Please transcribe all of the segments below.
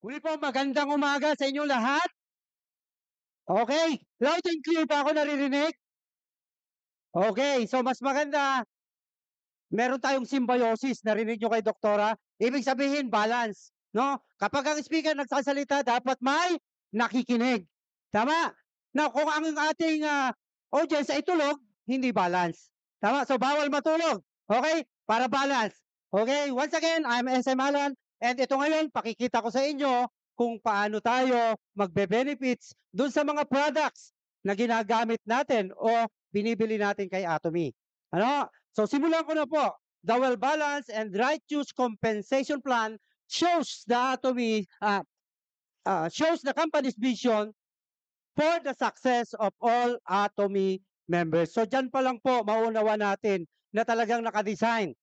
Muli po, magandang umaga sa inyong lahat. Okay, loud and clear ba ako naririnig? Okay, so mas maganda, meron tayong symbiosis, narinig niyo kay doktora? Ibig sabihin balance, 'no? Kapag ang speaker nagsasalita dapat may nakikinig, tama? Now kung ang ating, audience ay tulog, hindi balance, tama? So bawal matulog, okay? Para balance. Okay, once again, I'm SM Alan and ito ngayon pakikita ko sa inyo kung paano tayo magbe-benefits dun sa mga products na ginagamit natin o binibili natin kay Atomy. Ano? So simulan ko na po. The well-balanced and right use compensation plan shows the Atomy shows the company's vision for the success of all Atomy members. So diyan pa lang po maunawa natin na talagang nakadesign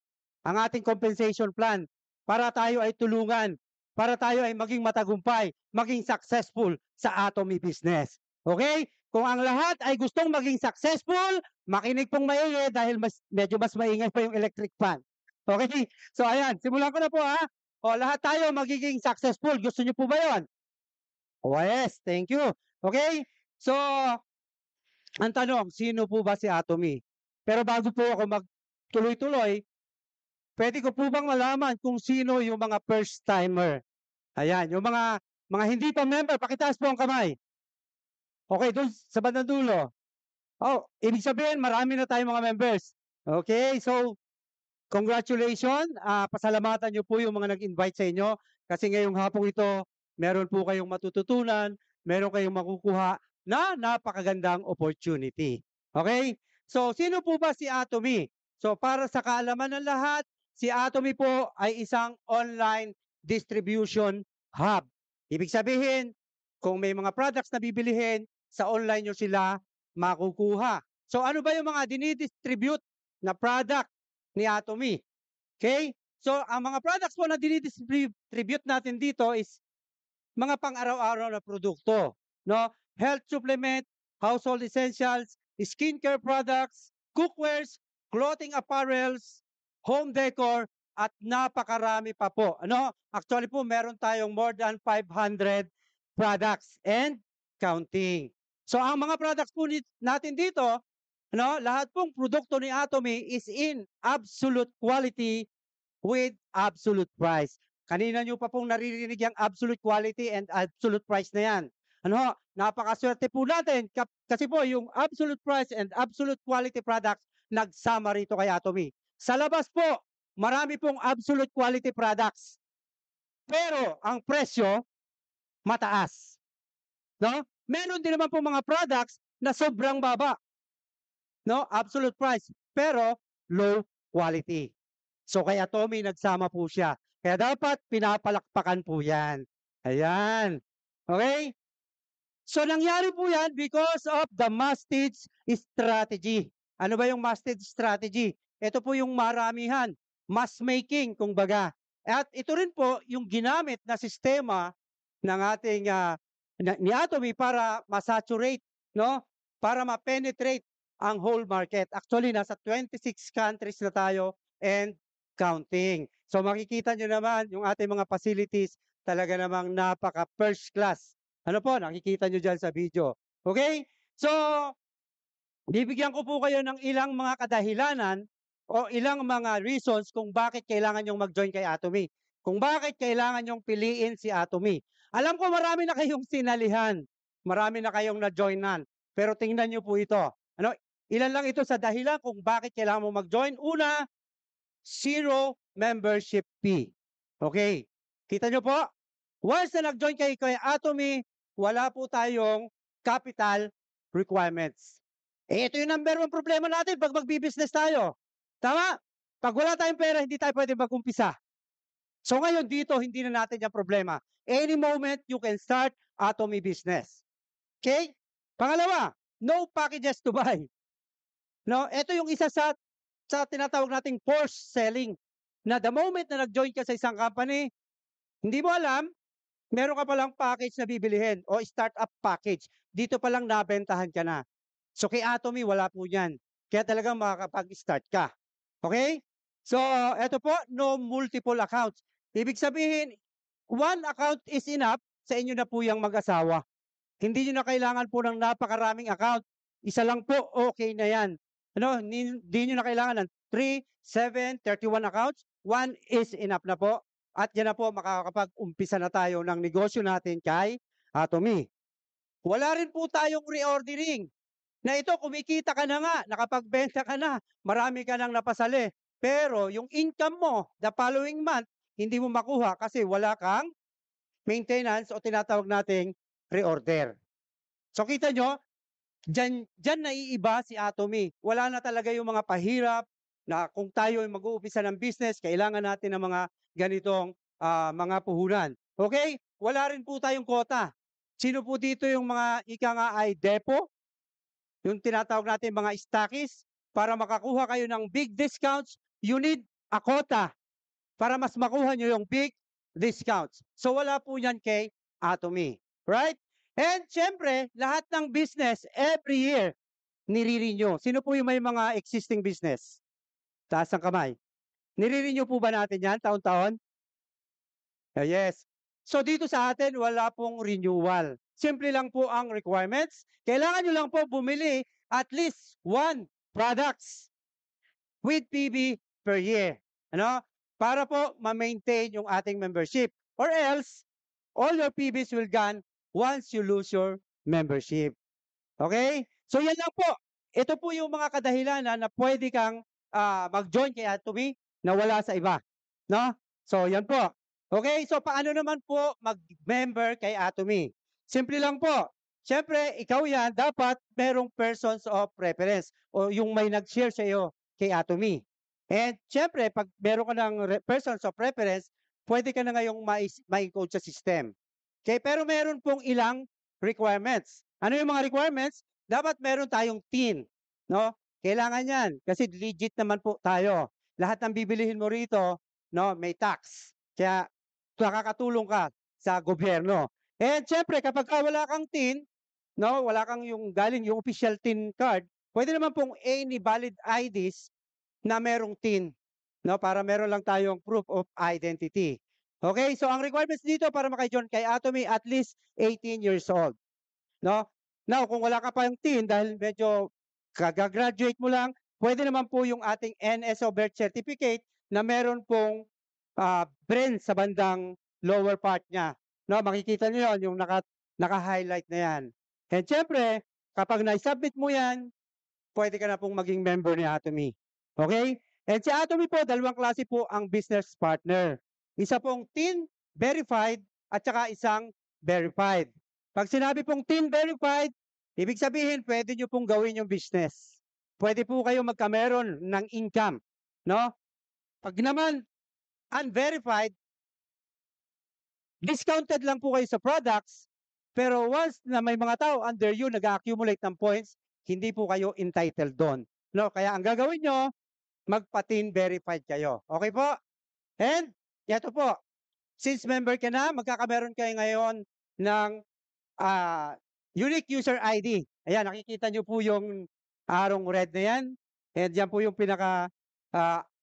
ang ating compensation plan para tayo ay tulungan, para tayo ay maging matagumpay, maging successful sa Atomy business. Okay? Kung ang lahat ay gustong maging successful, makinig pong maingay dahil medyo mas maingay pa yung electric fan. Okay? So ayan, simulan ko na po ha. O lahat tayo magiging successful. Gusto niyo po ba 'yon? Oh, yes, thank you. Okay? So, ang tanong, sino po ba si Atomy? Pero bago po ako magtuloy-tuloy, pwede ko po bang malaman kung sino yung mga first timer? Ayan, yung mga hindi pa member, pakitaas po ang kamay. Okay, doon sa bandang dulo. Oh, ibig sabihin marami na tayong mga members. Okay, so congratulations. Pasalamatan niyo po yung mga nag-invite sa inyo kasi ngayong hapong ito, meron po kayong matututunan, meron kayong makukuha na napakagandang opportunity. Okay? So, sino po ba si Atomy? So, para sa kaalaman ng lahat, si Atomy po ay isang online distribution hub. Ibig sabihin, kung may mga products na bibilihin, sa online nyo sila makukuha. So, ano ba yung mga dinidistribute na product ni Atomy? Okay? So, ang mga products po na dinidistribute natin dito is mga pang-araw-araw na produkto, no? Health supplement, household essentials, skincare products, cookwares, clothing apparels, home decor, at napakarami pa po. Ano? Actually po, meron tayong more than 500 products and counting. So, ang mga products po natin dito, ano, lahat pong produkto ni Atomy is in absolute quality with absolute price. Kanina nyo pa pong naririnig yung absolute quality and absolute price na yan. Ano, napakaswerte po natin kasi po yung absolute price and absolute quality products nagsama rito kay Atomy. Sa labas po, marami pong absolute quality products. Pero ang presyo, mataas. No? Meron din naman po mga products na sobrang baba. No? Absolute price. Pero low quality. So kay Atomy nagsama po siya. Kaya dapat pinapalakpakan po yan. Ayan. Okay? So nangyari po yan because of the mastage strategy. Ano ba yung mastage strategy? Ito po yung maramihan. Mass making, kumbaga. At ito rin po yung ginamit na sistema ng ating ni Atomy para ma-saturate, no? Para ma-penetrate ang whole market. Actually, nasa 26 countries na tayo and counting. So makikita nyo naman yung ating mga facilities talaga namang napaka first class. Ano po, nakikita nyo dyan sa video. Okay? So, bibigyan ko po kayo ng ilang mga kadahilanan o ilang mga reasons kung bakit kailangan nyong mag-join kay Atomy. Kung bakit kailangan nyong piliin si Atomy. Alam ko marami na kayong sinalihan. Marami na kayong na-joinan. Pero tingnan nyo po ito. Ano, ilan lang ito sa dahilan kung bakit kailangan mo mag-join. Una, zero membership fee. Okay. Kita nyo po? Once na nag-join kayo kay Atomy, wala po tayong capital requirements. Ito yung number one problema natin pag magbi-business tayo. Tama? Pag wala tayong pera, hindi tayo pwede mag-umpisa. So ngayon dito, hindi na natin yung problema. Any moment, you can start Atomy business. Okay? Pangalawa, no packages to buy. No, ito yung isa sa tinatawag nating forced selling. Na the moment na nag-join ka sa isang company, hindi mo alam, meron ka palang package na bibilihin o startup package. Dito palang nabentahan ka na. So kay Atomy, wala po yan. Kaya talagang makakapag-start ka. Okay? So, eto po, no multiple accounts. Ibig sabihin, one account is enough sa inyo na po yung mag-asawa. Hindi nyo na kailangan po ng napakaraming account. Isa lang po, okay na yan. Ano, hindi nyo na kailangan ng 3, 7, 31 accounts. One is enough na po. At yan na po, makakapag-umpisa na tayo ng negosyo natin kay Atomy. Wala rin po tayong reordering. Na ito, kumikita ka na nga, nakapagbenta ka na, marami ka nang napasali. Pero yung income mo, the following month, hindi mo makuha kasi wala kang maintenance o tinatawag nating reorder. So kita nyo, dyan naiiba si Atomy. Wala na talaga yung mga pahirap na kung tayo ay mag-uumpisa ng business, kailangan natin ng mga ganitong mga puhunan. Okay? Wala rin po tayong quota. Sino po dito yung mga ika nga ay depo? Yung tinatawag natin mga stockists, para makakuha kayo ng big discounts, you need a quota para mas makuha nyo yung big discounts. So wala po yan kay Atomy. Right? And syempre, lahat ng business, every year, nire-renew. Sino po yung may mga existing business? Taas ang kamay. Nire-renew po ba natin yan taon-taon? Yes. So dito sa atin, wala pong renewal. Simple lang po ang requirements. Kailangan nyo lang po bumili at least one products with PB per year. Ano? Para po ma-maintain yung ating membership. Or else, all your PBs will gone once you lose your membership. Okay? So yan lang po. Ito po yung mga kadahilanan na pwede kang mag-join kay Atomy na wala sa iba. No? So yan po. Okay? So paano naman po mag-member kay Atomy? Simple lang po. Siyempre, ikaw yan, dapat merong persons of preference o yung may nag-share sa iyo kay Atomy. And siyempre, pag meron ka ng persons of preference, pwede ka na ngayong ma-encode sa system. Okay? Pero meron pong ilang requirements. Ano yung mga requirements? Dapat meron tayong TIN. No? Kailangan yan kasi legit naman po tayo. Lahat ng bibilihin mo rito, no, may tax. Kaya nakakatulong ka sa gobyerno. And syempre, kapag wala kang TIN, no, wala kang yung galing yung official TIN card, pwede naman pong any valid IDs na merong TIN, no, para meron lang tayong proof of identity. Okay, so ang requirements dito para maka-join kay Atomy, at least 18 years old. No? Now, kung wala ka pa yung TIN dahil medyo kagagraduate mo lang, pwede naman po yung ating NSO birth certificate na meron pong brand sa bandang lower part niya. No, makikita niyo yon yung naka-highlight na yan. And syempre, kapag na-submit mo yan, pwede ka na pong maging member ni Atomy. Okay? And si Atomy po, dalawang klase po ang business partner. Isa pong TIN verified at saka isang verified. Pag sinabi pong TIN verified, ibig sabihin pwede nyo pong gawin yung business. Pwede po kayo magkameron ng income. No? Pag naman unverified, discounted lang po kayo sa products, pero once na may mga tao under you nag-accumulate ng points, hindi po kayo entitled doon. No? Kaya ang gagawin nyo, magpa-TIN verified kayo. Okay po? And, ito po, since member ka na, magkakameron kayo ngayon ng unique user ID. Ayan, nakikita nyo po yung arong red na yan. And yan po yung pinaka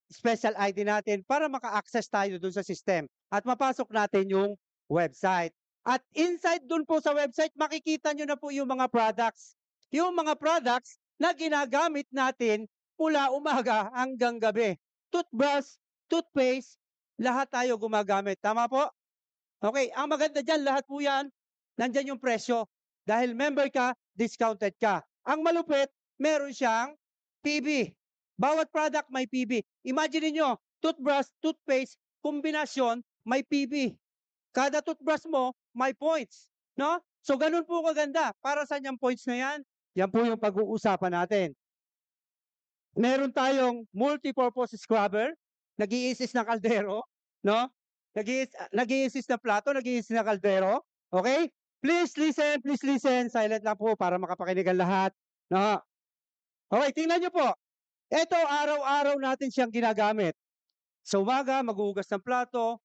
special ID natin para maka-access tayo dun sa system at mapasok natin yung website. At inside dun po sa website, makikita nyo na po yung mga products. Yung mga products na ginagamit natin mula umaga hanggang gabi. Toothbrush, toothpaste, lahat tayo gumagamit. Tama po? Okay, ang maganda dyan, lahat po yan, nandyan yung presyo. Dahil member ka, discounted ka. Ang malupit, meron siyang PB. Bawat product may PB. Imagine niyo, toothbrush, toothpaste, kombinasyon, may PB. Kada toothbrush mo, may points. No? So, ganun po kaganda. Para saan yung points na yan? Yan po yung pag-uusapan natin. Meron tayong multi-purpose scrubber, nag-i-assist ng kaldero, no? Nag-i-assist ng plato, nag-i-assist ng kaldero. Okay? Please listen. Silent lang po para makapakinig ang lahat. No? Okay, tingnan nyo po. Ito, araw-araw natin siyang ginagamit. Sa umaga, maghuhugas ng plato,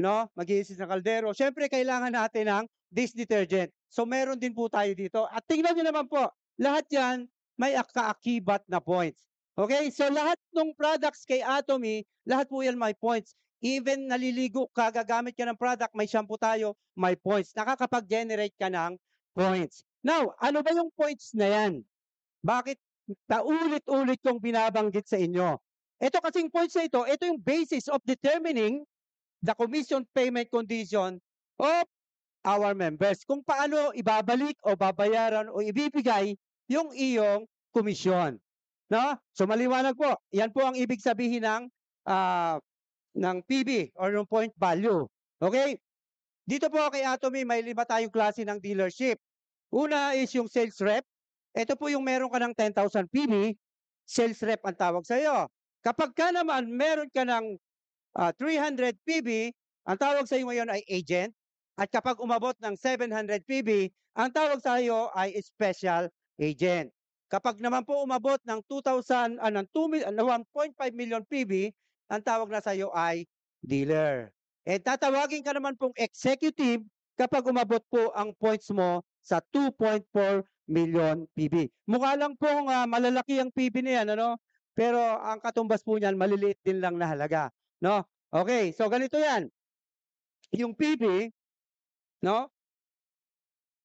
no? Mag-i-assist ng kaldero. Siyempre, kailangan natin ng dish detergent. So, meron din po tayo dito. At tingnan nyo naman po, lahat yan may kaakibat na points. Okay? So, lahat ng products kay Atomy, lahat po yan may points. even naliligo ka, gagamit ka ng product, may shampoo tayo, may points. Nakakapag-generate ka ng points. Now, ano ba yung points na yan? Bakit paulit-ulit kong binabanggit sa inyo? Ito kasing points na ito yung basis of determining the commission payment condition of our members. Kung paano ibabalik o babayaran o ibibigay yung iyong komisyon. No? So maliwanag po, yan po ang ibig sabihin ng PB or ng point value. Okay? Dito po kay Atomy, may 5 tayong klase ng dealership. Una is yung sales rep. Ito po yung meron ka ng 10,000 PB, sales rep ang tawag sa iyo. Kapag ka naman meron ka ng 300 PB, ang tawag sa iyo ngayon ay agent. At kapag umabot ng 700 PB, ang tawag sa iyo ay special agent. Kapag naman po umabot ng 1.5 million PB, ang tawag na sa iyo ay dealer. Eh tatawagin ka naman pong executive kapag umabot po ang points mo sa 2.4 million PB. Mukha lang pong malalaki ang PB na yan, ano? Pero ang katumbas po niyan, maliliit din lang na halaga. No? Okay, so ganito yan. Yung PB, no?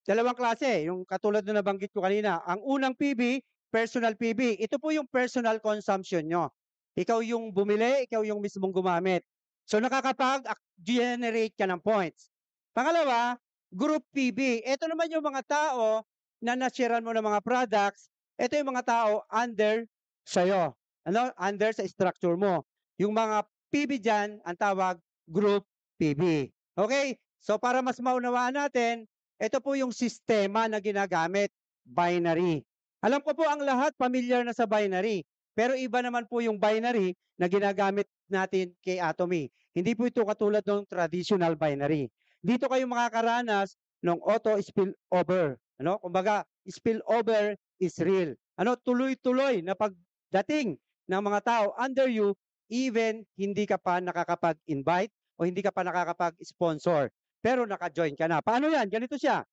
Dalawang klase, yung katulad na nabanggit ko kanina. Ang unang PB, personal PB. Ito po yung personal consumption nyo. Ikaw yung bumili, ikaw yung mismong gumamit. So nakakapag-generate ka ng points. Pangalawa, group PB. Ito naman yung mga tao na nasharean mo ng mga products. Ito yung mga tao under sa'yo. Ano? Under sa structure mo. Yung mga PB dyan, ang tawag group PB. Okay? So para mas maunawaan natin, ito po yung sistema na ginagamit, binary. Alam ko po ang lahat familiar na sa binary. Pero iba naman po yung binary na ginagamit natin kay Atomy. Hindi po ito katulad ng traditional binary. Dito kayo makakaranas ng auto spillover. Ano? Kumbaga, spillover is real. Ano? Tuloy-tuloy na pagdating ng mga tao under you, even hindi ka pa nakakapag-invite o hindi ka pa nakakapag-sponsor. Pero naka-join ka na. Paano yan? Ganito siya.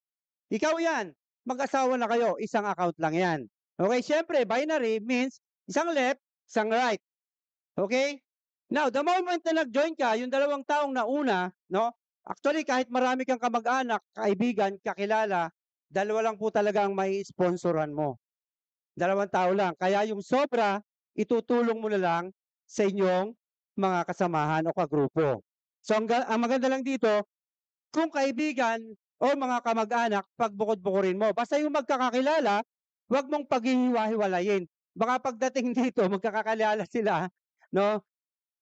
Ikaw yan. Mag-asawa na kayo. Isang account lang yan. Okay? Siyempre, binary means isang left, isang right. Okay? Now, the moment na nag-join ka, yung dalawang taong nauna, no? Actually, kahit marami kang kamag-anak, kaibigan, kakilala, dalawa lang po talaga ang may sponsoran mo. Dalawang tao lang. Kaya yung sobra, itutulong mo na lang sa inyong mga kasamahan o kagrupo. So, ang maganda lang dito, kung kaibigan o mga kamag-anak, pagbukod-bukurin mo. Basta yung magkakakilala, huwag mong paghihiwa-hiwalayin. Baka pagdating dito, magkakakilala sila, no?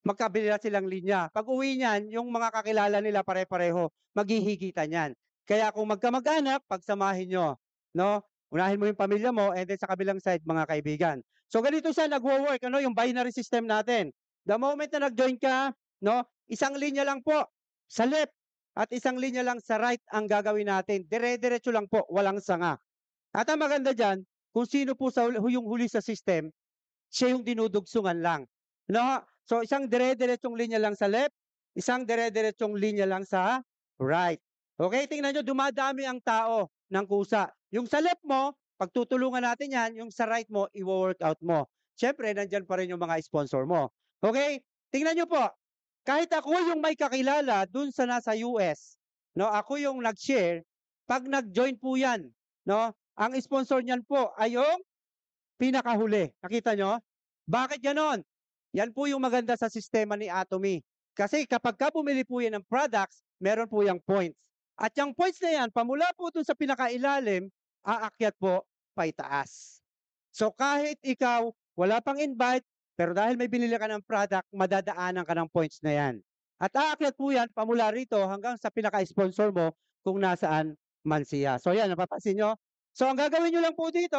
Magkabila silang linya. Pag uwi niyan, yung mga kakilala nila pare-pareho, maghihigitan yan. Kaya kung magkamag-anak, pagsamahin nyo. No? Unahin mo yung pamilya mo, and then sa kabilang side, mga kaibigan. So ganito siya nagwo-work, ano, yung binary system natin. The moment na nag-join ka, no, isang linya lang po sa left at isang linya lang sa right ang gagawin natin. Dire-diretso lang po, walang sanga. At ang maganda dyan, kung sino po yung huli sa system, siya yung dinudugsungan lang. No? So isang dire-diretsong linya lang sa left, isang dire-diretsong linya lang sa right. Okay, tingnan nyo, dumadami ang tao ng kusa. Yung sa left mo, pagtutulungan natin yan, yung sa right mo, i-workout mo. Siyempre, nandyan pa rin yung mga sponsor mo. Okay, tingnan nyo po, kahit ako yung may kakilala dun sa nasa US, no, ako yung nag-share, pag nag-join po yan, no, ang sponsor niyan po ay yung pinakahuli. Nakita nyo? Bakit ganon? Yan po yung maganda sa sistema ni Atomy. Kasi kapag ka bumili po yan ng products, meron po yung points. At yung points na yan, pamula po dun sa pinakailalim, aakyat po paitaas. So kahit ikaw, wala pang invite, pero dahil may binili ka ng product, madadaanan ka ng points na yan. At aakyat po yan, pamula rito hanggang sa pinaka-sponsor mo kung nasaan man siya. So yan, napapansin nyo? So ang gagawin nyo lang po dito,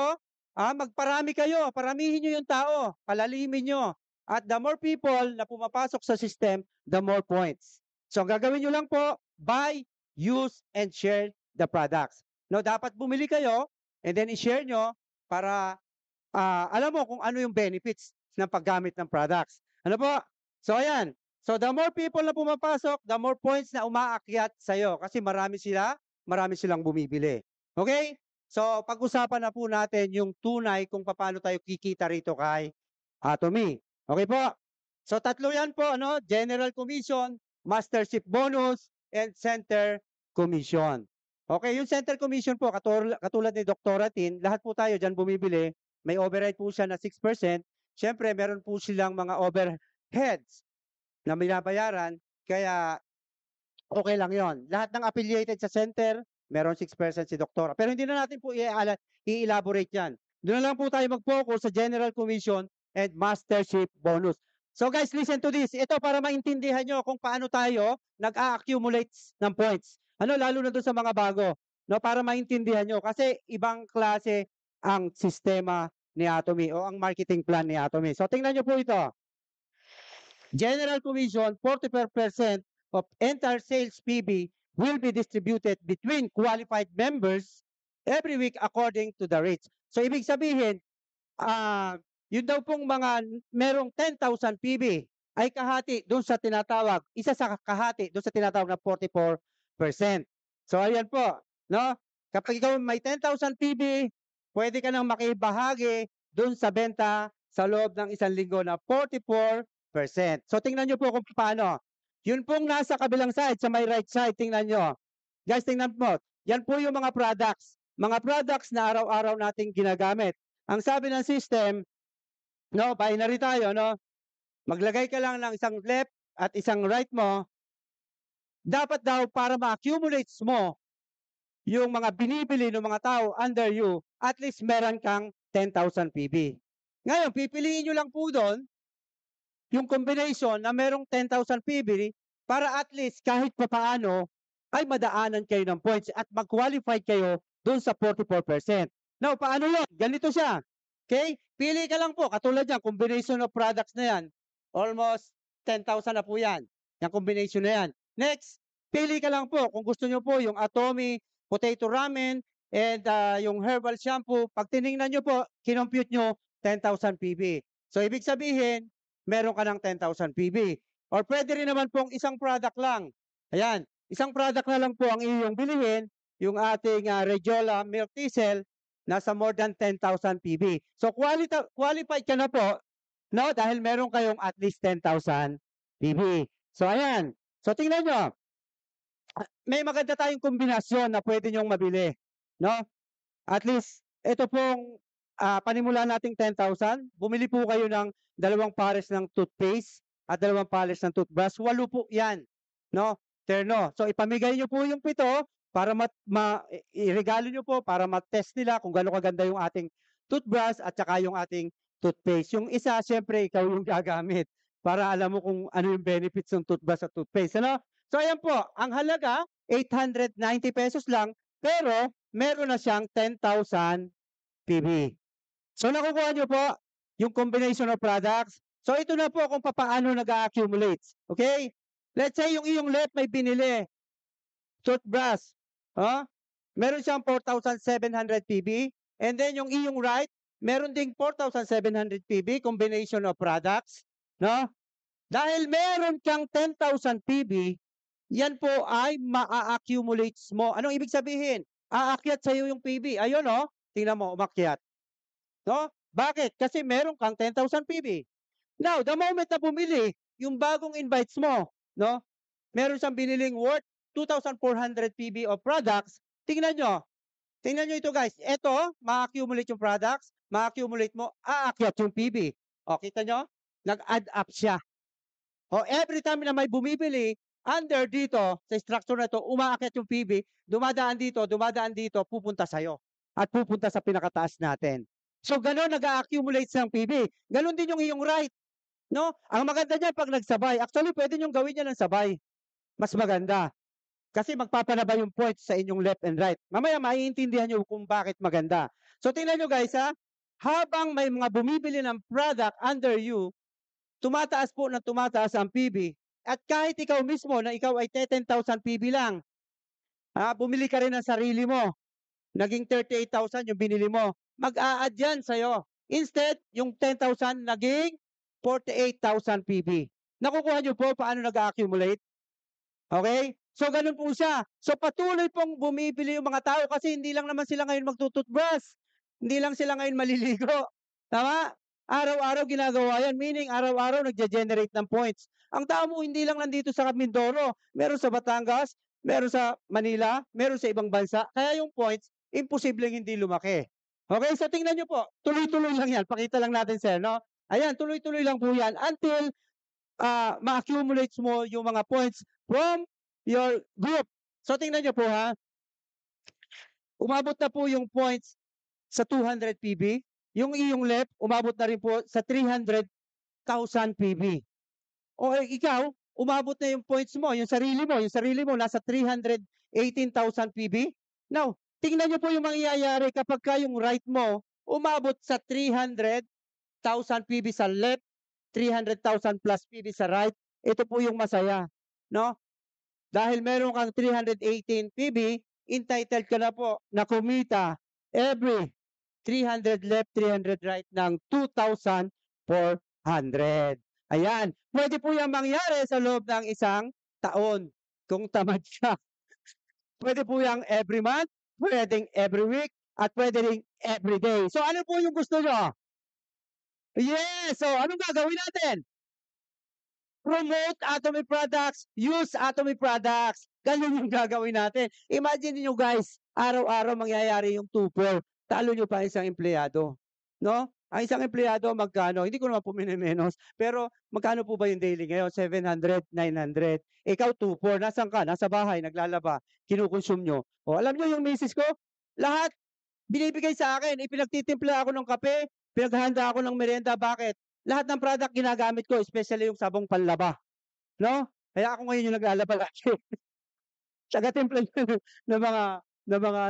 magparami kayo, paramihin nyo yung tao, palalimin nyo. At the more people na pumapasok sa system, the more points. So ang gagawin nyo lang po, buy, use, and share the products. No, dapat bumili kayo, and then i-share nyo para alam mo kung ano yung benefits ng paggamit ng products. Ano po? So ayan. So the more people na pumapasok, the more points na umaakyat sa'yo kasi marami silang bumibili. Okay? So pag-usapan na po natin yung tunay kung paano tayo kikita rito kay Atomy. Okay po? So tatlo yan po, ano? General Commission, Mastership Bonus, and Center Commission. Okay, yung Center Commission po, katulad ni Dr. Tin, lahat po tayo dyan bumibili, may override po siya na 6%. Siyempre, meron po silang mga overheads na binabayaran, kaya okay lang yon. Lahat ng affiliated sa center, meron 6% si Doktora. Pero hindi na natin po i-elaborate yan. Doon na lang po tayo mag-focus sa General Commission and Mastership Bonus. So guys, listen to this. Ito para maintindihan nyo kung paano tayo nag-a-accumulate ng points. Ano, lalo na doon sa mga bago. No, para maintindihan nyo. Kasi ibang klase ang sistema ni Atomy o ang marketing plan ni Atomy. So tingnan nyo po ito. General Commission, 44% of entire sales PB will be distributed between qualified members every week according to the rates. So ibig sabihin, yun daw pong mga merong 10,000 PB ay kahati doon sa tinatawag, isa sa kahati doon sa tinatawag na 44%. So ayan po, no? Kapag ikaw may 10,000 PB, pwede ka nang makibahagi doon sa benta sa loob ng isang linggo na 44%. So tingnan nyo po kung paano. Yun pong nasa kabilang side, sa may right side, tingnan nyo. Guys, tingnan mo. Yan po yung mga products. Mga products na araw-araw nating ginagamit. Ang sabi ng system, no, binary tayo, no? Maglagay ka lang ng isang left at isang right mo. Dapat daw para ma-accumulate mo yung mga binibili ng mga tao under you, at least meron kang 10,000 PB. Ngayon, pipiliin nyo lang po doon yung combination na merong 10,000 PB para at least kahit papaano ay madaanan kayo ng points at mag-qualify kayo doon sa 44%. Now, paano yun? Ganito siya. Okay? Pili ka lang po. Katulad yan, combination of products na yan. Almost 10,000 na po yan. Yung combination na yan. Next, pili ka lang po. Kung gusto nyo po yung Atomy, potato ramen, and yung herbal shampoo, pag tinignan nyo po, kinompute nyo 10,000 PB. So, ibig sabihin, meron ka ng 10,000 PB. Or pwede rin naman pong isang product lang. Ayan, isang product na lang po ang iyong bilihin, yung ating Regiola Milk Diesel, nasa more than 10,000 PB. So qualified ka na po, no? Dahil meron kayong at least 10,000 PB. So ayan. So tingnan nyo. May maganda tayong kombinasyon na pwede nyong mabili, no? At least ito pong panimula nating 10,000. Bumili po kayo ng 2 pares ng toothpaste at 2 pares ng toothbrush. 8 po 'yan, no? Terno. So ipamigay niyo po yung 7 para iregalo niyo po para ma-test nila kung gaano kaganda yung ating toothbrush at saka yung ating toothpaste. Yung isa, syempre, ikaw yung gagamit para alam mo kung ano yung benefits ng toothbrush at toothpaste. Ano? So ayan po, ang halaga, 890 pesos lang, pero meron na siyang 10,000 PB. So nakukuha nyo po yung combination of products. So ito na po kung paano nag-accumulate. Okay? Let's say yung iyong left may binili. Toothbrush. Meron siyang 4,700 PB. And then yung iyong right, meron ding 4,700 PB combination of products. No? Dahil meron kang 10,000 PB, yan po ay ma-accumulate mo. Anong ibig sabihin? Aakyat sa iyo yung PB. Ayun, no? Tingnan mo, umakyat. No? Bakit? Kasi meron kang 10,000 PB. Now, the moment na bumili, yung bagong invites mo, no? Meron siyang biniling worth 2,400 PB of products. Tingnan nyo. Tingnan nyo ito, guys. Ito, ma-accumulate yung products, ma-accumulate mo, aakyat yung PB. O, kita nyo? Nag-add up siya. O, every time na may bumibili, under dito, sa structure na ito, umaakyat yung PB, dumadaan dito, pupunta sa'yo. At pupunta sa pinakataas natin. So, gano'n nag-accumulate ng PB. Gano'n din yung iyong right. No? Ang maganda niyan pag nagsabay, actually, pwede nyo gawin yan ng sabay. Mas maganda. Kasi magpapanaba yung points sa inyong left and right. Mamaya, maiintindihan nyo kung bakit maganda. So, tingnan nyo guys, habang may mga bumibili ng product under you, tumataas po na tumataas ang PB. At kahit ikaw mismo na ikaw ay 10,000 PB lang, bumili ka rin ng sarili mo, naging 38,000 yung binili mo, mag-a-add yan sa'yo. Instead, yung 10,000 naging 48,000 PB. Nakukuha nyo po paano nag-accumulate? Okay? So, ganun po siya. So, patuloy pong bumibili yung mga tao kasi hindi lang naman sila ngayon magtututbrush. Hindi lang sila ngayon maliligo. Tama? Araw-araw ginagawa yan, meaning araw-araw nagge-generate ng points. Ang tao mo hindi lang nandito sa Mindoro, meron sa Batangas, meron sa Manila, meron sa ibang bansa. Kaya yung points, imposibleng hindi lumaki. Okay, so tingnan nyo po, tuloy-tuloy lang yan. Pakita lang natin sir, no? Ayan, tuloy-tuloy lang po yan until ma-accumulates mo yung mga points from your group. So tingnan nyo po ha, umabot na po yung points sa 200 PB. Yung iyong left, umabot na rin po sa 300,000 PB. O ikaw, umabot na yung points mo, yung sarili mo nasa 318,000 PB. Now, tingnan nyo po yung mangyayari kapag ka yung right mo, umabot sa 300,000 PB sa left, 300,000 plus PB sa right. Ito po yung masaya, no? Dahil meron kang 318 PB, entitled ka na po na kumita every 300 left, 300 right ng 2,400. Ayan. Pwede po yan mangyari sa loob ng isang taon kung tamad siya. Pwede po yan every month, pwedeng every week, at pwede rin every day. So ano po yung gusto nyo? Yes! So anong gagawin natin? Promote Atomy products, use Atomy products. Ganun yung gagawin natin. Imagine niyo guys, araw-araw mangyayari yung 2-4. Talo nyo pa isang empleyado. No? Ang isang empleyado magkano? Hindi ko naman po minimenos. Pero magkano po ba yung daily ngayon? 700, 900. Ikaw 2-4. Nasaan ka? Nasa bahay, naglalaba. Kinukonsume nyo. O alam nyo yung misis ko? Lahat binibigay sa akin. Ipinagtitimpla ako ng kape. Pinaghahanda ako ng merienda. Bakit? Lahat ng product ginagamit ko, especially yung sabong panlaba. No? Kaya ako ngayon yung naglalaba lagi. Taga-timpla ng mga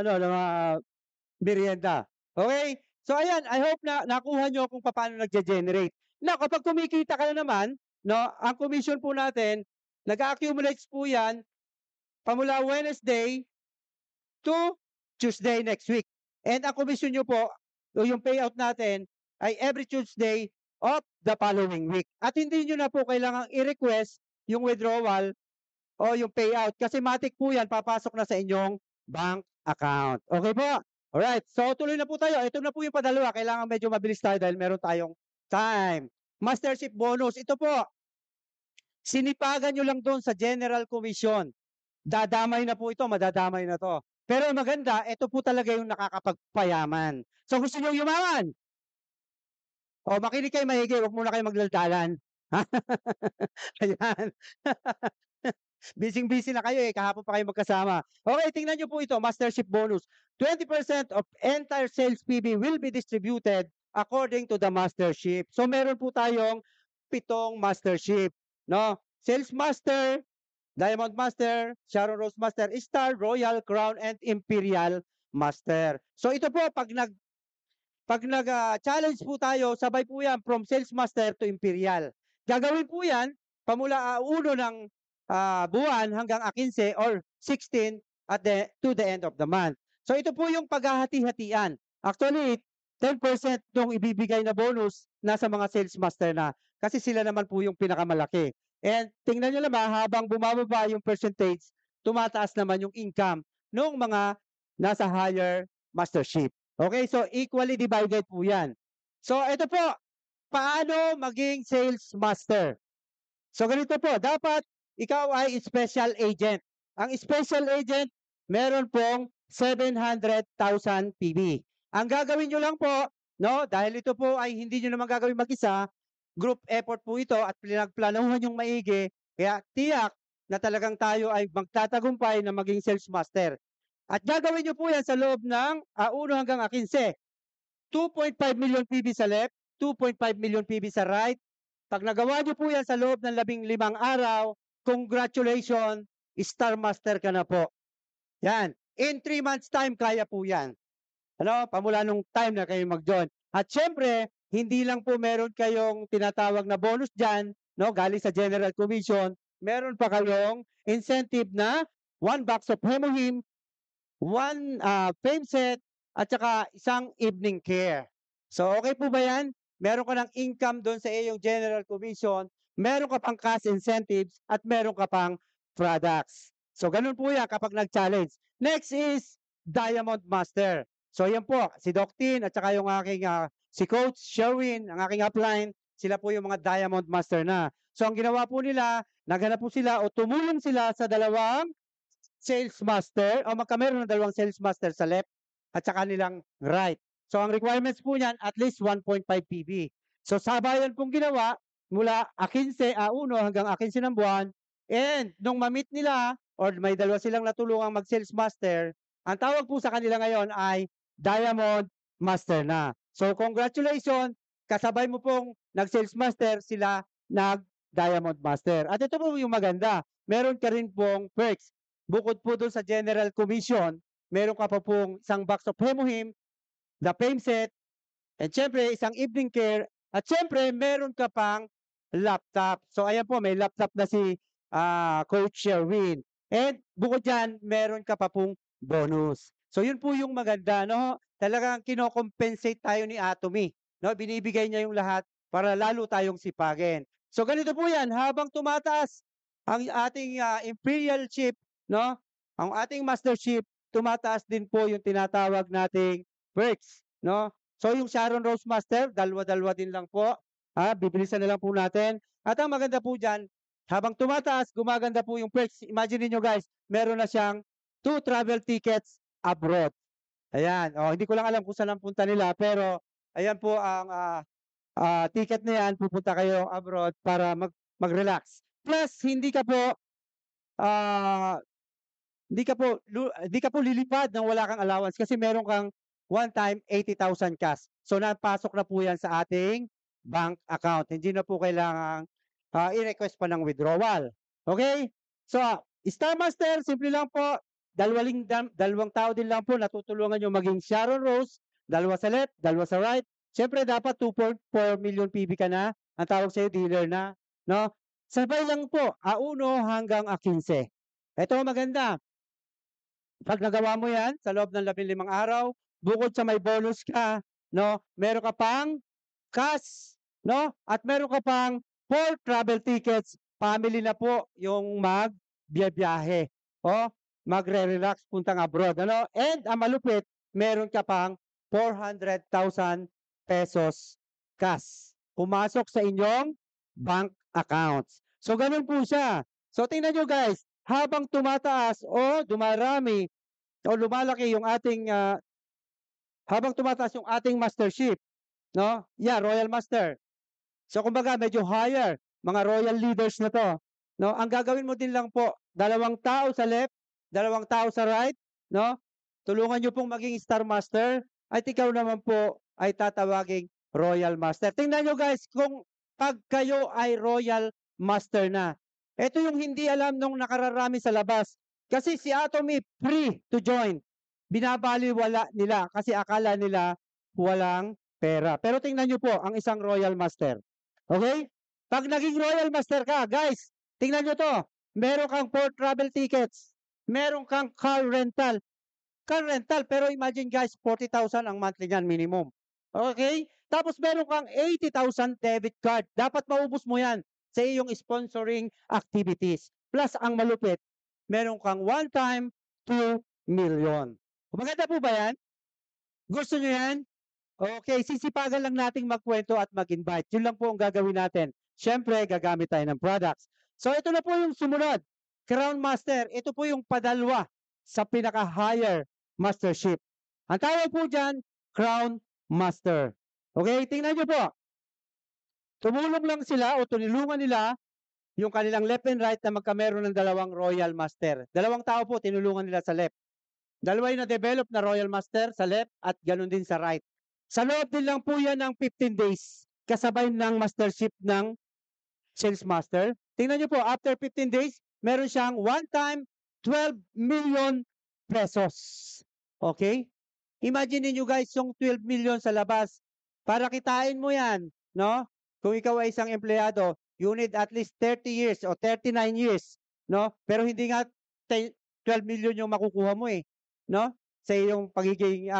merienda. Okay? So ayan, I hope na nakuha nyo kung paano nagge-generate. Now, kapag kumikita ka na naman, no, ang commission po natin, nag-accumulates po yan pamula Wednesday to Tuesday next week. And ang commission nyo po, o yung payout natin, ay every Tuesday of the following week. At hindi nyo na po kailangang i-request yung withdrawal o yung payout kasi matik po yan, papasok na sa inyong bank account. Okay po? Alright, so tuloy na po tayo. Ito na po yung padalawa. Kailangan medyo mabilis tayo dahil meron tayong time. Mastership bonus. Ito po, sinipagan nyo lang doon sa General Commission. Dadamay na po ito, madadamay na to. Pero maganda, ito po talaga yung nakakapagpayaman. So gusto nyo yumaman? O makinig kayo maigi, huwag muna kayo maglaldalan. Ayan. Busy-busy na kayo eh, kahapon pa kayo magkasama. Okay, tingnan nyo po ito, mastership bonus. 20% of entire sales PB will be distributed according to the mastership. So meron po tayong 7 mastership, no? Sales master, Diamond Master, Sharon Rose Master, Star, Royal, Crown, and Imperial Master. So ito po, pag nag-challenge po tayo, sabay po yan from Sales Master to Imperial. Gagawin po yan, pamula 1 ng buwan hanggang 15 or 16 to the end of the month. So ito po yung paghahati-hatian. Actually, 10% nung ibibigay na bonus nasa mga sales master na kasi sila naman po yung pinakamalaki. And tingnan nyo naman, habang bumababa yung percentage, tumataas naman yung income ng mga nasa higher mastership. Okay, so equally divided po yan. So ito po, paano maging sales master? So ganito po, dapat ikaw ay special agent. Ang special agent, meron pong 700,000 PB. Ang gagawin nyo lang po, no, dahil ito po ay hindi nyo naman gagawin mag-isa, group effort po ito at pinagplanuhan yung maigi, kaya tiyak na talagang tayo ay magtatagumpay na maging sales master. At gagawin nyo po yan sa loob ng 1 hanggang 15. 2.5 million PB sa left, 2.5 million PB sa right. Pag nagawa nyo po yan sa loob ng 15 araw, congratulations, Star Master ka na po. Yan. In 3 months time, kaya po yan. Ano? Pamula nung time na kayo mag-join. At syempre, hindi lang po meron kayong tinatawag na bonus dyan, no? Galing sa General Commission, meron pa kayong incentive na 1 box of Hemohim, 1 fame set, at saka isang evening care. So, okay po ba yan? Meron ka ng income doon sa iyong General Commission, meron ka pang cash incentives, at meron ka pang products. So, ganun po yan kapag nag-challenge. Next is Diamond Master. So yan po, si Doc Tin at saka yung aking si Coach Sherwin, ang aking upline, sila po yung mga Diamond Master na. So ang ginawa po nila, naghanap po sila o tumulong sila sa dalawang sales master o magkameron ng dalawang sales master sa left at saka nilang right. So ang requirements po niyan at least 1.5 PB. So sabayan pong ginawa mula 15 A1 hanggang 15 ng buwan, and nung ma-meet nila or may dalawa silang natulungang mag-sales master, ang tawag po sa kanila ngayon ay Diamond Master na. So congratulations, kasabay mo pong nag-sales master, sila nag-Diamond Master. At ito po yung maganda, meron ka rin pong perks. Bukod po doon sa General Commission, meron ka pa pong isang box of Hemohim, the Fame Set, and syempre isang evening care, at syempre meron ka pang laptop. So ayan po, may laptop na si Coach Sherwin. And bukod dyan, meron ka pa pong bonus. So yun po yung maganda, no? Talagang kinocompensate tayo ni Atomy. No? Binibigay niya yung lahat para lalo tayong sipagin. So ganito po yan, habang tumataas ang ating Imperial Ship, no? Ang ating Mastership, tumataas din po yung tinatawag nating perks, no? So yung Sharon Rose Master, dalawa-dalawa din lang po. Bibilisan na lang po natin. At ang maganda po dyan, habang tumataas, gumaganda po yung perks. Imagine niyo guys, meron na siyang 2 travel tickets abroad. Ayan. Hindi ko lang alam kung saan ang punta nila, pero ayan po ang ticket na yan. Pupunta kayo abroad para mag-relax. Plus, hindi ka po hindi ka po lilipad nang wala kang allowance kasi meron kang one time 80,000 cash. So napasok na po yan sa ating bank account. Hindi na po kailangang i-request pa ng withdrawal. Okay? So, Star Master, simple lang po. Dalawang tao din lang po natutulungan nyo maging Sharon Rose. Dalawa sa left, dalawa sa right. Siyempre, dapat 2.4 million PB ka na. Ang tawag sa'yo, dealer na. No? Sabay lang po, A1 hanggang A15. Ito maganda. Pag nagawa mo yan sa loob ng 15 araw, bukod sa may bonus ka, no, meron ka pang cash, no, at meron ka pang 4 travel tickets, family na po yung magbiyahe, o magre-relax puntang abroad, ano, and ang malupit, meron ka pang 400,000 pesos cash pumasok sa inyong bank accounts. So ganun po siya. So tingnan nyo guys, habang tumataas o dumarami o lumalaki yung ating habang tumataas yung ating mastership, no? Yeah, Royal Master. So kumbaga medyo higher, mga royal leaders na to, no? Ang gagawin mo din lang po, dalawang tao sa left, dalawang tao sa right, no? Tulungan niyo pong maging Star Master at ikaw naman po ay tatawaging Royal Master. Tingnan nyo guys, kung pag kayo ay Royal Master na. Ito yung hindi alam nung nakararami sa labas. Kasi si Atomy free to join. Binabaliwala nila kasi akala nila walang pera. Pero tingnan nyo po ang isang Royal Master. Okay? Pag naging Royal Master ka, guys, tingnan nyo to. Meron kang 4 travel tickets. Meron kang car rental. Car rental, pero imagine guys, 40,000 ang monthly niyan minimum. Okay? Tapos meron kang 80,000 debit card. Dapat maubos mo yan sa iyong sponsoring activities. Plus, ang malupit, meron kang one time 2 million. Maganda po ba yan? Gusto nyo yan? Okay, sisipagan lang nating magkwento at mag-invite. Yun lang po ang gagawin natin. Siyempre, gagamit tayo ng products. So, ito na po yung sumunod. Crown Master, ito po yung padalwa sa pinaka-higher mastership. Ang tawag po dyan, Crown Master. Okay, tingnan nyo po. Tumulong lang sila o tunilungan nila yung kanilang left and right na magkameron ng dalawang Royal Master. Dalawang tao po tinulungan nila sa left. Dalawa yung na-develop na Royal Master sa left at ganun din sa right. Sa loob din lang po yan ng 15 days kasabay ng mastership ng Sales Master. Tingnan nyo po, after 15 days, meron siyang one-time 12 million pesos. Okay? Imagine niyo guys, yung 12 million sa labas. Para kitain mo yan, no? Kung ikaw ay isang empleyado, you need at least 30 years o 39 years, no? Pero hindi nga 12 million yung makukuha mo eh, no? Sa iyong pagiging,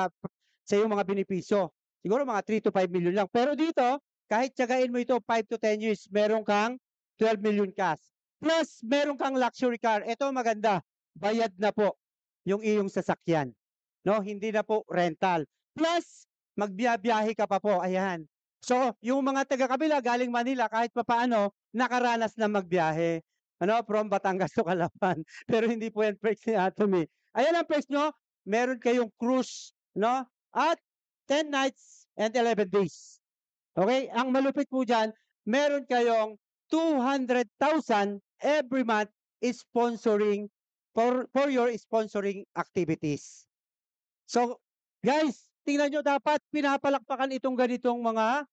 sa iyong mga benepisyo. Siguro mga 3 to 5 million lang. Pero dito, kahit tiyagain mo ito 5 to 10 years, meron kang 12 million cash. Plus, meron kang luxury car. Ito maganda, bayad na po yung iyong sasakyan. no? Hindi na po rental. Plus, magbiyabiyahe ka pa po, ayan. So, yung mga taga-kabila galing Manila kahit papaano nakaranas na magbiyahe, ano, from Batangas to Calapan. Pero hindi po yan perks ni Atomy. Ayan ang perks nyo, meron kayong cruise, no? At 10 nights and 11 days. Okay? Ang malupit po dyan, meron kayong 200,000 every month is sponsoring for your sponsoring activities. So, guys, tingnan nyo, dapat pinapalakpakan itong ganitong mga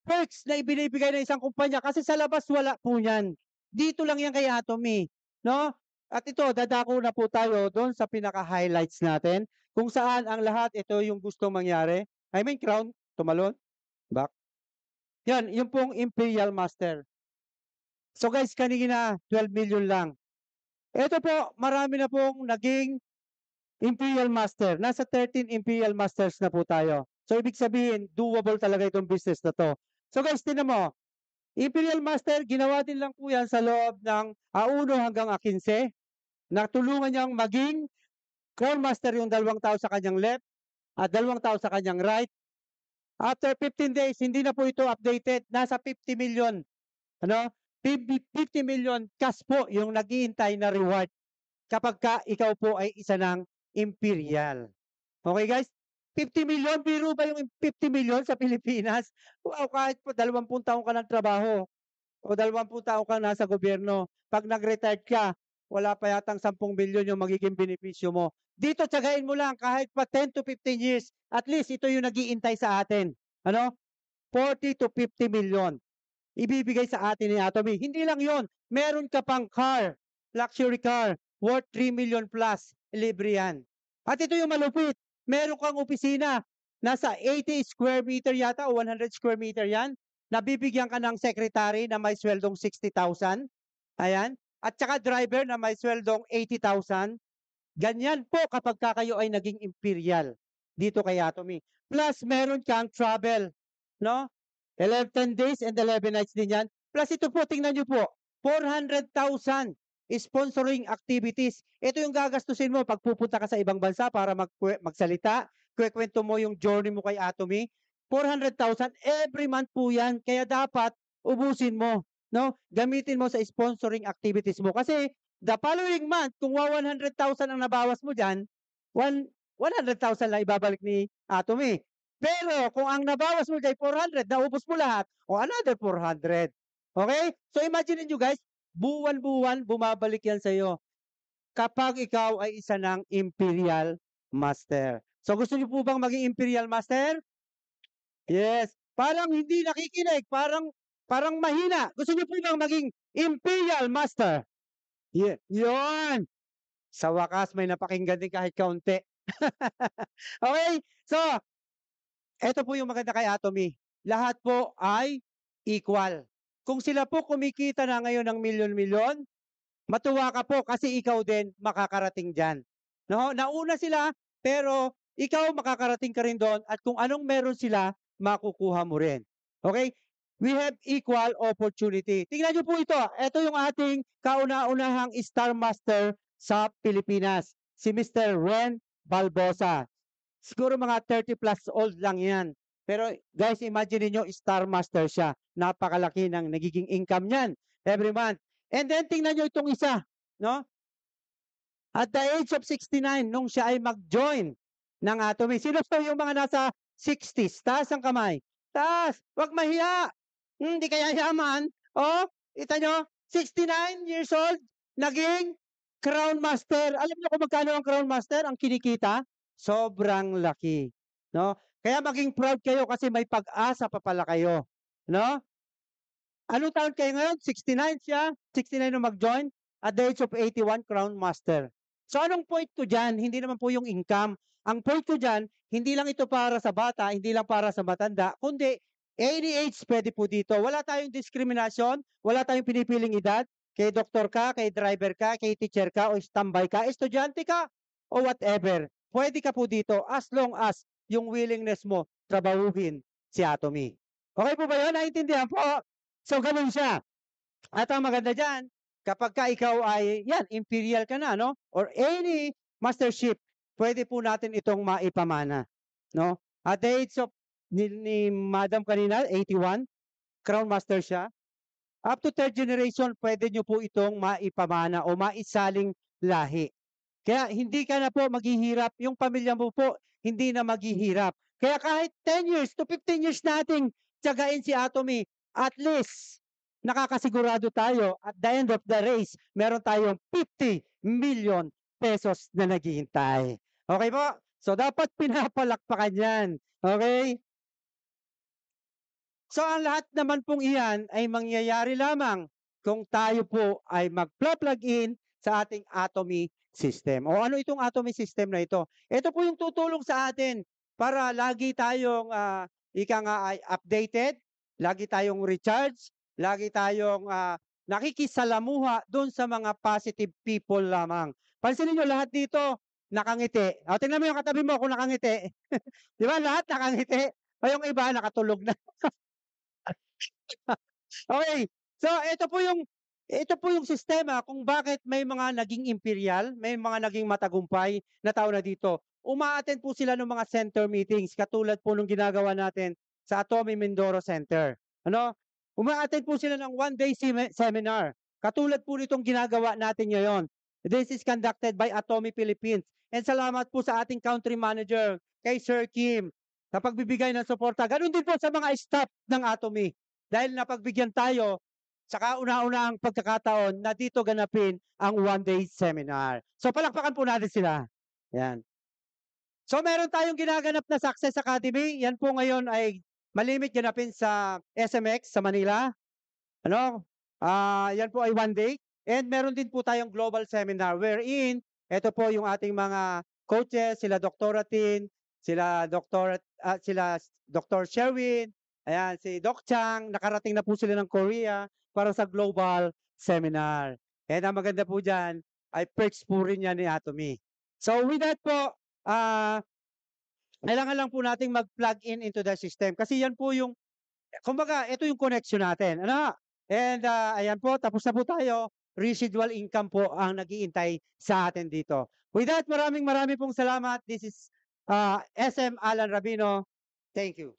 perks na ibinibigay ng isang kumpanya kasi sa labas wala po yan. Dito lang yan kay Atomy, no? At ito, dadako na po tayo doon sa pinaka-highlights natin kung saan ang lahat ito yung gustong mangyari. I mean, crown, tumalon, back. Yan, yung pong Imperial Master. So guys, kanina 12 million lang. Ito po, marami na pong naging Imperial Master. Nasa 13 Imperial Masters na po tayo. So ibig sabihin, doable talaga itong business na to. So guys, tinan mo, Imperial Master, ginawa din lang po yan sa loob ng 1 hanggang 15. Natulungan niyang maging Crown Master yung 2 tao sa kanyang left at 2 tao sa kanyang right. After 15 days, hindi na po ito updated. Nasa 50 million. Ano? 50 million cash po yung naghihintay na reward kapag ka ikaw po ay isa ng Imperial. Okay guys? 50 million, biro ba yung 50 million sa Pilipinas? Wow, kahit po 20 taong ka ng trabaho o 20 taong ka nasa gobyerno, pag nag-retired ka, wala pa yatang 10 billion yung magiging benepisyo mo. Dito, tsagain mo lang kahit pa 10 to 15 years, at least ito yung nag-iintay sa atin. Ano? 40 to 50 million. Ibibigay sa atin ni Atomy. Hindi lang yon, meron ka pang car, luxury car, worth 3 million plus, libre yan. At ito yung malupit, meron kang opisina, nasa 80 square meter yata o 100 square meter yan, nabibigyan ka ng secretary na may sweldong 60,000, ayan, at saka driver na may sweldong 80,000, ganyan po kapag kayo ay naging Imperial dito kay Atomy. Plus, meron kang travel, no? 11 days and 11 nights din yan. Plus ito po, tingnan nyo po, 400,000 sponsoring activities. Ito yung gagastusin mo pag pupunta ka sa ibang bansa para magsalita, kwento mo yung journey mo kay Atomy. 400,000 every month po yan. Kaya dapat ubusin mo, no? Gamitin mo sa sponsoring activities mo. Kasi the following month, kung 100,000 ang nabawas mo dyan, 100,000 lang ibabalik ni Atomy. Pero kung ang nabawas mo dyan 400, naubos mo lahat, o another 400. Okay? So imagine niyo guys, buwan-buwan bumabalik yan sa iyo kapag ikaw ay isa ng Imperial Master. So gusto niyo po bang maging Imperial Master? Yes. Parang hindi nakikinig, parang mahina. Gusto niyo po bang maging Imperial Master? Yun. Sa wakas may napakinggan din kahit kaunti. Okay? So, ito po yung maganda kay Atomy. Lahat po ay equal. Kung sila po kumikita na ngayon ng milyon-milyon, matuwa ka po kasi ikaw din makakarating dyan. No? Nauna sila, pero ikaw makakarating ka rin doon at kung anong meron sila, makukuha mo rin. Okay? We have equal opportunity. Tingnan nyo po ito. Ito yung ating kauna-unahang Star Master sa Pilipinas. Si Mr. Ren Balbosa. Siguro mga 30 plus old lang yan. Pero guys, imagine niyo Star Master siya. Napakalaki ng nagiging income niyan every month. And then tingnan niyo itong isa, no? At the age of 69, nung siya ay mag-join ng Atomy. Sino po yung mga nasa 60s? Taas ang kamay. Taas. Huwag mahiya. Hindi kaya yaman. Oh, kita nyo? 69 years old, naging Crown Master. Alam niyo kung magkano ang Crown Master? Ang kinikita? Sobrang laki, no? Kaya maging proud kayo kasi may pag-asa pa pala kayo, no? Anong taon kayo ngayon? 69 siya. 69 nung mag-join. At the age of 81, Crown Master. So anong point ko dyan? Hindi naman po yung income. Ang point ko dyan, hindi lang ito para sa bata, hindi lang para sa matanda, kundi any age pwede po dito. Wala tayong diskriminasyon, wala tayong pinipiling edad. Kay doktor ka, kay driver ka, kay teacher ka, o standby ka, estudyante ka, o whatever. Pwede ka po dito as long as yung willingness mo trabahuhin si Atomy. Okay po ba yun? Naintindihan po? So, ganun siya. At ang maganda dyan, kapag ka ikaw ay, yan, Imperial ka na, no? Or any mastership, pwede po natin itong maipamana, no? At the age of ni Madam kanina, 81, Crown Master siya. Up to third generation, pwede nyo po itong maipamana o maisaling lahi. Kaya hindi ka na po maghihirap, yung pamilya mo po hindi na maghihirap. Kaya kahit 10 years to 15 years nating tiyagain si Atomy, at least nakakasigurado tayo at the end of the race, meron tayong 50 million pesos na naghihintay. Okay po? So dapat pinapalakpakan yan. Okay? So ang lahat naman pong iyan ay mangyayari lamang kung tayo po ay mag-plug in sa ating Atomy system. O ano itong Atomy system na ito? Ito po yung tutulong sa atin para lagi tayong ika nga ay updated, lagi tayong recharge, lagi tayong nakikisalamuha doon sa mga positive people lamang. Pansinin nyo lahat dito nakangiti. O tingnan mo yung katabi mo kung nakangiti. Di ba lahat nakangiti? O yung iba nakatulog na. Okay. So ito po yung sistema kung bakit may mga naging imperial, may mga naging matagumpay na tao na dito. Uma-attend po sila ng mga center meetings katulad po nung ginagawa natin sa Atomy Mindoro Center. Ano? Uma-attend po sila ng one-day seminar. Katulad po nitong ginagawa natin ngayon. This is conducted by Atomy Philippines. And salamat po sa ating country manager, kay Sir Kim, sa pagbibigay ng suporta. Ganun din po sa mga staff ng Atomy. Dahil napagbigyan tayo sa kauna-unahang pagkakataon na dito ganapin ang one-day seminar. So palakpakan po natin sila. Yan. So meron tayong ginaganap na Success Academy. Yan po ngayon ay malimit ganapin sa SMX sa Manila. Ano? Yan po ay one day. And meron din po tayong global seminar wherein ito po yung ating mga coaches, sila Dr. Tin, sila Dr. Sherwin, ayan, si Doc Chang, nakarating na po sila ng Korea para sa global seminar. And ang maganda po dyan, ay perks po rin yan ni Atomy. So with that po, kailangan lang po nating mag-plug in into the system. Kasi yan po yung, kumbaga, ito yung connection natin. Ano? And ayan po, tapos na po tayo. Residual income po ang nag-iintay sa atin dito. With that, maraming pong salamat. This is SM Alan Rabino. Thank you.